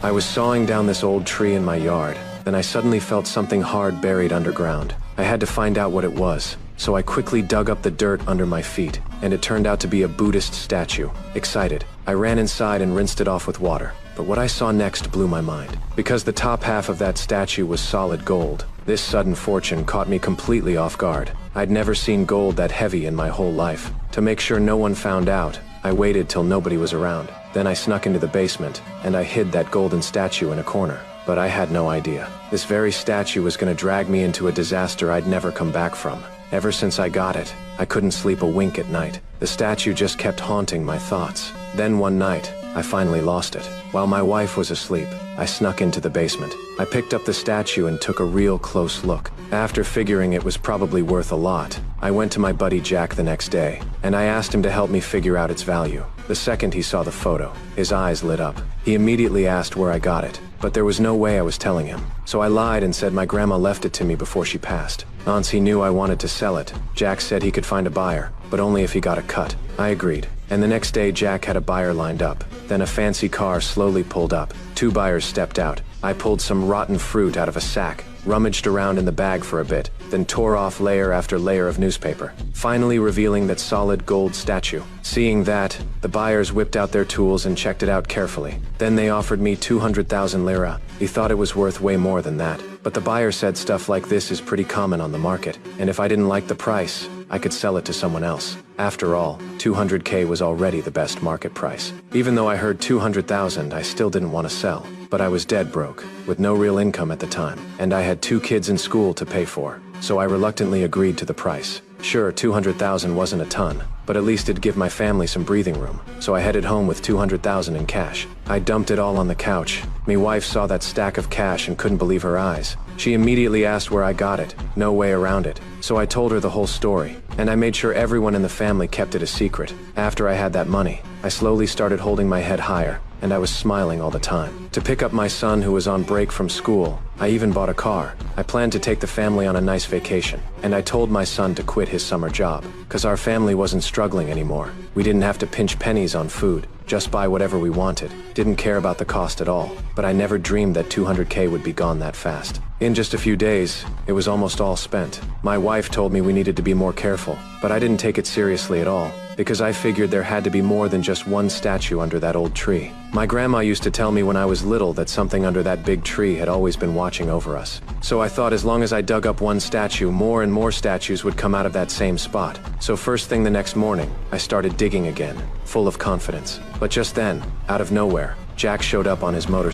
I was sawing down this old tree in my yard, then I suddenly felt something hard buried underground. I had to find out what it was, so I quickly dug up the dirt under my feet, and it turned out to be a Buddhist statue. Excited, I ran inside and rinsed it off with water. But what I saw next blew my mind. Because the top half of that statue was solid gold, this sudden fortune caught me completely off guard. I'd never seen gold that heavy in my whole life. To make sure no one found out, I waited till nobody was around. Then I snuck into the basement, and I hid that golden statue in a corner. But I had no idea. This very statue was gonna drag me into a disaster I'd never come back from. Ever since I got it, I couldn't sleep a wink at night. The statue just kept haunting my thoughts. Then one night, I finally lost it. While my wife was asleep, I snuck into the basement. I picked up the statue and took a real close look. After figuring it was probably worth a lot, I went to my buddy Jack the next day, and I asked him to help me figure out its value. The second he saw the photo, his eyes lit up. He immediately asked where I got it, but there was no way I was telling him. So I lied and said my grandma left it to me before she passed. Once he knew I wanted to sell it, Jack said he could find a buyer, but only if he got a cut. I agreed, and the next day Jack had a buyer lined up. Then a fancy car slowly pulled up. 2 buyers stepped out. I pulled some rotten fruit out of a sack, rummaged around in the bag for a bit, then tore off layer after layer of newspaper, finally revealing that solid gold statue. Seeing that, the buyers whipped out their tools and checked it out carefully. Then they offered me 200,000 lira. He thought it was worth way more than that. But the buyer said stuff like this is pretty common on the market, and if I didn't like the price, I could sell it to someone else. After all, 200K was already the best market price. Even though I heard 200,000, I still didn't want to sell. But I was dead broke, with no real income at the time, and I had 2 kids in school to pay for. So I reluctantly agreed to the price. Sure, 200,000 wasn't a ton, but at least it'd give my family some breathing room. So I headed home with 200,000 in cash. I dumped it all on the couch. My wife saw that stack of cash and couldn't believe her eyes. She immediately asked where I got it. No way around it. So I told her the whole story, and I made sure everyone in the family kept it a secret. After I had that money, I slowly started holding my head higher, and I was smiling all the time. To pick up my son who was on break from school, I even bought a car. I planned to take the family on a nice vacation, and I told my son to quit his summer job, cause our family wasn't struggling anymore. We didn't have to pinch pennies on food, just buy whatever we wanted. Didn't care about the cost at all, but I never dreamed that 200K would be gone that fast. In just a few days, it was almost all spent. My wife told me we needed to be more careful, but I didn't take it seriously at all, because I figured there had to be more than just one statue under that old tree. My grandma used to tell me when I was little that something under that big tree had always been watching over us. So I thought as long as I dug up one statue, more and more statues would come out of that same spot. So first thing the next morning, I started digging again, full of confidence. But just then, out of nowhere, Jack showed up on his motorcycle.